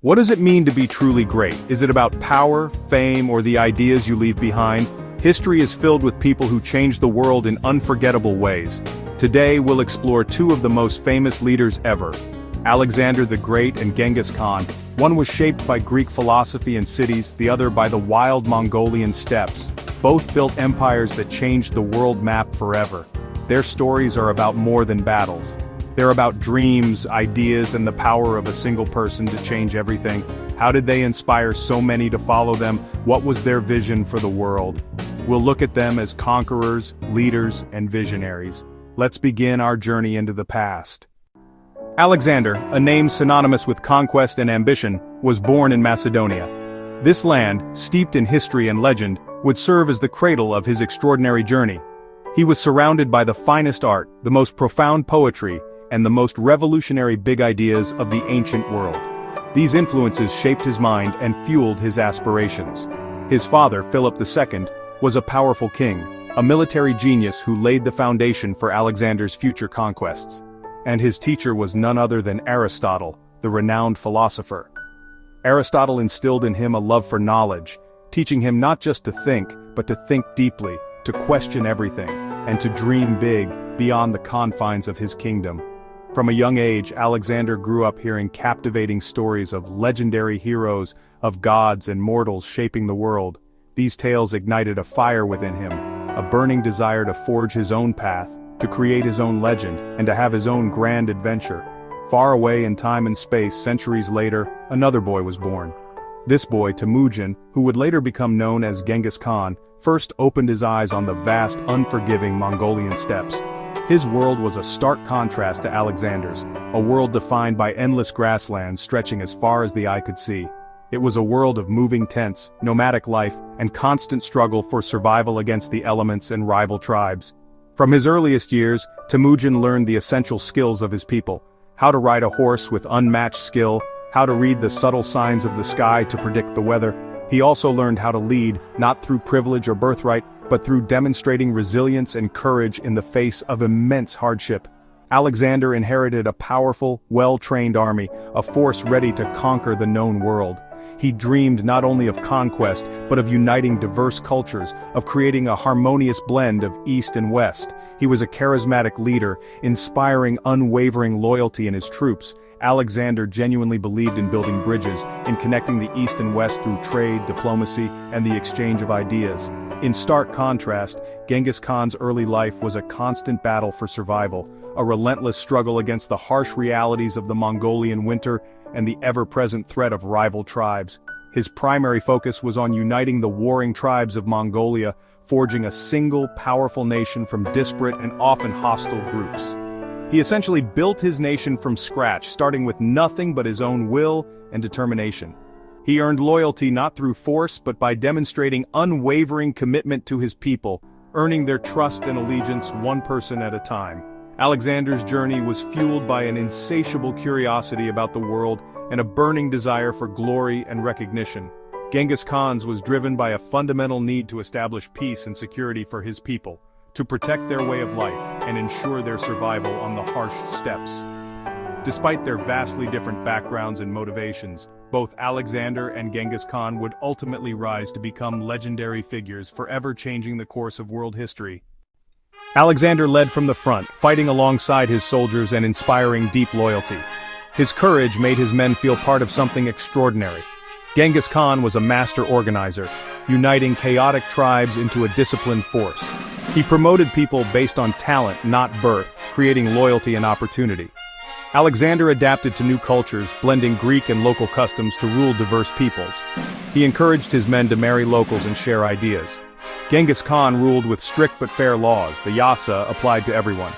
What does it mean to be truly great? Is it about power, fame, or the ideas you leave behind? History is filled with people who changed the world in unforgettable ways. Today we'll explore two of the most famous leaders ever, Alexander the Great and Genghis Khan. One was shaped by Greek philosophy and cities, the other by the wild Mongolian steppes. Both built empires that changed the world map forever. Their stories are about more than battles. They're about dreams, ideas, and the power of a single person to change everything. How did they inspire so many to follow them? What was their vision for the world? We'll look at them as conquerors, leaders, and visionaries. Let's begin our journey into the past. Alexander, a name synonymous with conquest and ambition, was born in Macedonia. This land, steeped in history and legend, would serve as the cradle of his extraordinary journey. He was surrounded by the finest art, the most profound poetry, and the most revolutionary big ideas of the ancient world. These influences shaped his mind and fueled his aspirations. His father, Philip II, was a powerful king, a military genius who laid the foundation for Alexander's future conquests. And his teacher was none other than Aristotle, the renowned philosopher. Aristotle instilled in him a love for knowledge, teaching him not just to think, but to think deeply, to question everything, and to dream big, beyond the confines of his kingdom. From a young age, Alexander grew up hearing captivating stories of legendary heroes, of gods and mortals shaping the world. These tales ignited a fire within him, a burning desire to forge his own path, to create his own legend, and to have his own grand adventure. Far away in time and space, centuries later, another boy was born. This boy, Temujin, who would later become known as Genghis Khan, first opened his eyes on the vast, unforgiving Mongolian steppes. His world was a stark contrast to Alexander's, a world defined by endless grasslands stretching as far as the eye could see. It was a world of moving tents, nomadic life, and constant struggle for survival against the elements and rival tribes. From his earliest years, Temujin learned the essential skills of his people: how to ride a horse with unmatched skill, how to read the subtle signs of the sky to predict the weather. He also learned how to lead, not through privilege or birthright, but through demonstrating resilience and courage in the face of immense hardship. Alexander inherited a powerful, well-trained army, a force ready to conquer the known world. He dreamed not only of conquest, but of uniting diverse cultures, of creating a harmonious blend of East and West. He was a charismatic leader, inspiring unwavering loyalty in his troops. Alexander genuinely believed in building bridges, in connecting the East and West through trade, diplomacy, and the exchange of ideas. In stark contrast, Genghis Khan's early life was a constant battle for survival, a relentless struggle against the harsh realities of the Mongolian winter and the ever-present threat of rival tribes. His primary focus was on uniting the warring tribes of Mongolia, forging a single, powerful nation from disparate and often hostile groups. He essentially built his nation from scratch, starting with nothing but his own will and determination. He earned loyalty not through force but by demonstrating unwavering commitment to his people, earning their trust and allegiance one person at a time. Alexander's journey was fueled by an insatiable curiosity about the world and a burning desire for glory and recognition. Genghis Khan's was driven by a fundamental need to establish peace and security for his people, to protect their way of life and ensure their survival on the harsh steppes. Despite their vastly different backgrounds and motivations, both Alexander and Genghis Khan would ultimately rise to become legendary figures, forever changing the course of world history. Alexander led from the front, fighting alongside his soldiers and inspiring deep loyalty. His courage made his men feel part of something extraordinary. Genghis Khan was a master organizer, uniting chaotic tribes into a disciplined force. He promoted people based on talent, not birth, creating loyalty and opportunity. Alexander adapted to new cultures, blending Greek and local customs to rule diverse peoples. He encouraged his men to marry locals and share ideas. Genghis Khan ruled with strict but fair laws. The yasa applied to everyone.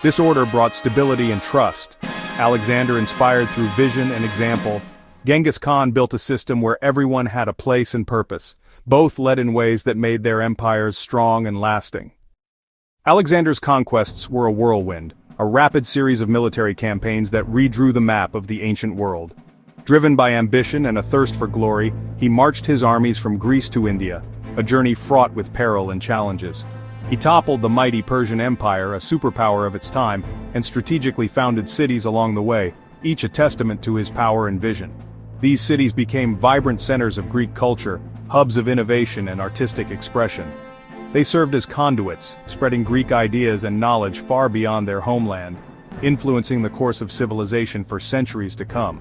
This order brought stability and trust. Alexander inspired through vision and example. Genghis Khan built a system where everyone had a place and purpose. Both led in ways that made their empires strong and lasting. Alexander's conquests were a whirlwind, a rapid series of military campaigns that redrew the map of the ancient world. Driven by ambition and a thirst for glory, he marched his armies from Greece to India, a journey fraught with peril and challenges. He toppled the mighty Persian Empire, a superpower of its time, and strategically founded cities along the way, each a testament to his power and vision. These cities became vibrant centers of Greek culture, hubs of innovation and artistic expression. They served as conduits, spreading Greek ideas and knowledge far beyond their homeland, influencing the course of civilization for centuries to come.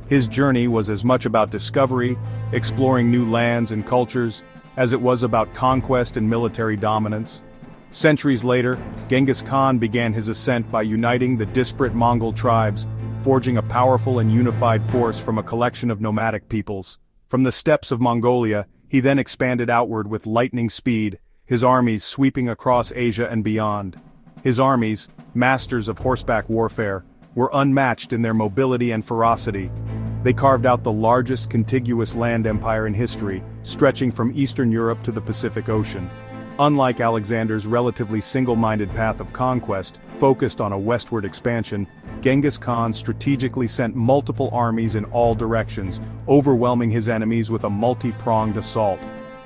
His journey was as much about discovery, exploring new lands and cultures, as it was about conquest and military dominance. Centuries later, Genghis Khan began his ascent by uniting the disparate Mongol tribes, forging a powerful and unified force from a collection of nomadic peoples. From the steppes of Mongolia, he then expanded outward with lightning speed, his armies sweeping across Asia and beyond. His armies, masters of horseback warfare, were unmatched in their mobility and ferocity. They carved out the largest contiguous land empire in history, stretching from Eastern Europe to the Pacific Ocean. Unlike Alexander's relatively single-minded path of conquest, focused on a westward expansion, Genghis Khan strategically sent multiple armies in all directions, overwhelming his enemies with a multi-pronged assault.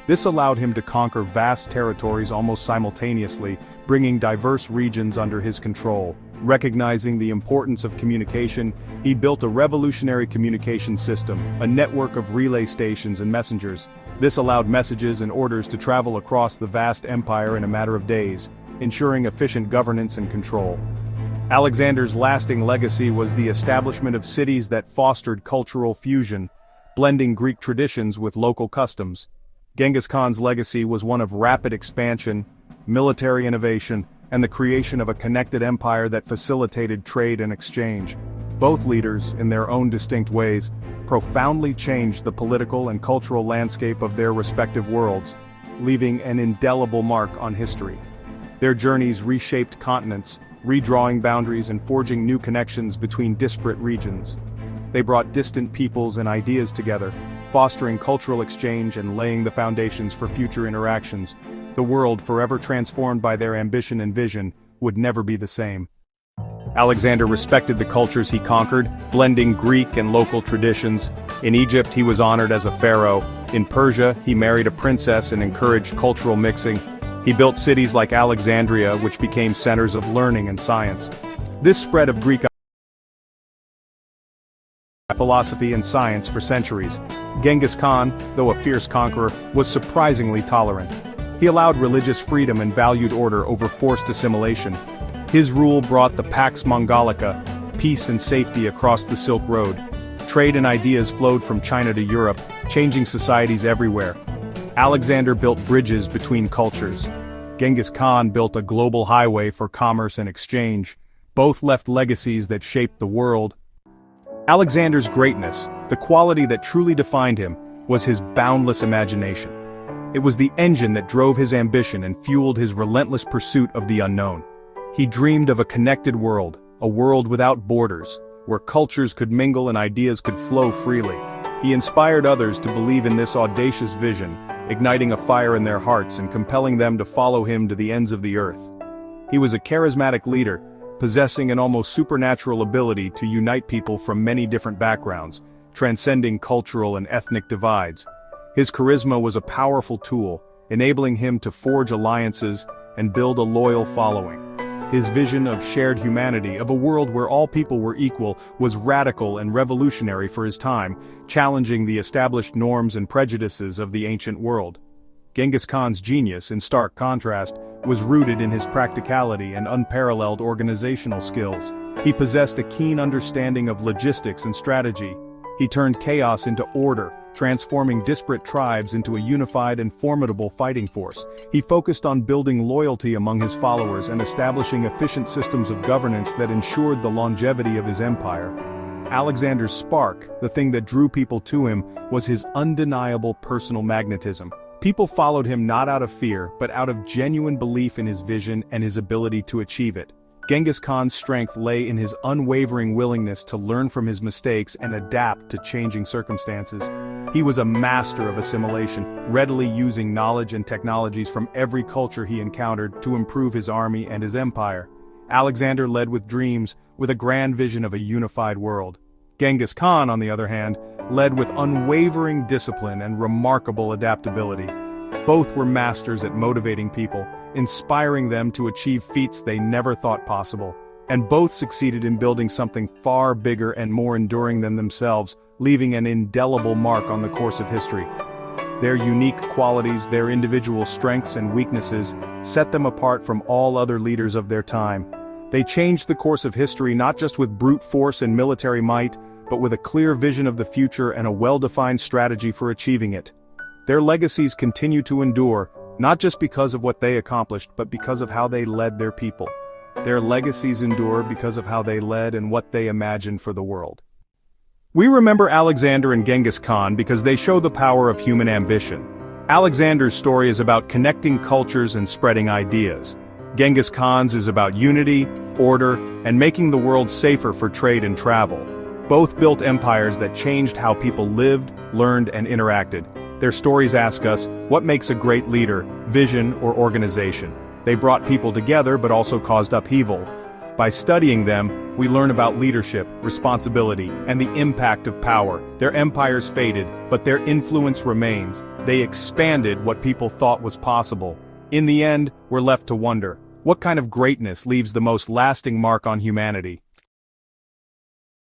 This allowed him to conquer vast territories almost simultaneously, bringing diverse regions under his control. Recognizing the importance of communication, he built a revolutionary communication system, a network of relay stations and messengers. This allowed messages and orders to travel across the vast empire in a matter of days, ensuring efficient governance and control. Alexander's lasting legacy was the establishment of cities that fostered cultural fusion, blending Greek traditions with local customs. Genghis Khan's legacy was one of rapid expansion, military innovation, and the creation of a connected empire that facilitated trade and exchange. Both leaders, in their own distinct ways, profoundly changed the political and cultural landscape of their respective worlds, leaving an indelible mark on history. Their journeys reshaped continents, redrawing boundaries and forging new connections between disparate regions. They brought distant peoples and ideas together, fostering cultural exchange and laying the foundations for future interactions. The world, forever transformed by their ambition and vision, would never be the same. Alexander respected the cultures he conquered, blending Greek and local traditions. In Egypt, he was honored as a pharaoh. In Persia, he married a princess and encouraged cultural mixing. He built cities like Alexandria, which became centers of learning and science. This spread of Greek philosophy and science for centuries. Genghis Khan, though a fierce conqueror, was surprisingly tolerant. He allowed religious freedom and valued order over forced assimilation. His rule brought the Pax Mongolica, peace and safety across the Silk Road. Trade and ideas flowed from China to Europe, changing societies everywhere. Alexander built bridges between cultures. Genghis Khan built a global highway for commerce and exchange. Both left legacies that shaped the world. Alexander's greatness, the quality that truly defined him, was his boundless imagination. It was the engine that drove his ambition and fueled his relentless pursuit of the unknown. He dreamed of a connected world, a world without borders, where cultures could mingle and ideas could flow freely. He inspired others to believe in this audacious vision, igniting a fire in their hearts and compelling them to follow him to the ends of the earth. He was a charismatic leader, possessing an almost supernatural ability to unite people from many different backgrounds, transcending cultural and ethnic divides. His charisma was a powerful tool, enabling him to forge alliances and build a loyal following. His vision of shared humanity, of a world where all people were equal, was radical and revolutionary for his time, challenging the established norms and prejudices of the ancient world. Genghis Khan's genius, in stark contrast, was rooted in his practicality and unparalleled organizational skills. He possessed a keen understanding of logistics and strategy. He turned chaos into order, transforming disparate tribes into a unified and formidable fighting force. He focused on building loyalty among his followers and establishing efficient systems of governance that ensured the longevity of his empire. Alexander's spark, the thing that drew people to him, was his undeniable personal magnetism. People followed him not out of fear, but out of genuine belief in his vision and his ability to achieve it. Genghis Khan's strength lay in his unwavering willingness to learn from his mistakes and adapt to changing circumstances. He was a master of assimilation, readily using knowledge and technologies from every culture he encountered to improve his army and his empire. Alexander led with dreams, with a grand vision of a unified world. Genghis Khan, on the other hand, led with unwavering discipline and remarkable adaptability. Both were masters at motivating people, inspiring them to achieve feats they never thought possible. And both succeeded in building something far bigger and more enduring than themselves, leaving an indelible mark on the course of history. Their unique qualities, their individual strengths and weaknesses, set them apart from all other leaders of their time. They changed the course of history not just with brute force and military might, but with a clear vision of the future and a well-defined strategy for achieving it. Their legacies continue to endure, not just because of what they accomplished, but because of how they led their people. Their legacies endure because of how they led and what they imagined for the world. We remember Alexander and Genghis Khan because they show the power of human ambition. Alexander's story is about connecting cultures and spreading ideas. Genghis Khan's is about unity, order, and making the world safer for trade and travel. Both built empires that changed how people lived, learned, and interacted. Their stories ask us, what makes a great leader, vision, or organization? They brought people together but also caused upheaval. By studying them, we learn about leadership, responsibility, and the impact of power. Their empires faded, but their influence remains. They expanded what people thought was possible. In the end, we're left to wonder, what kind of greatness leaves the most lasting mark on humanity?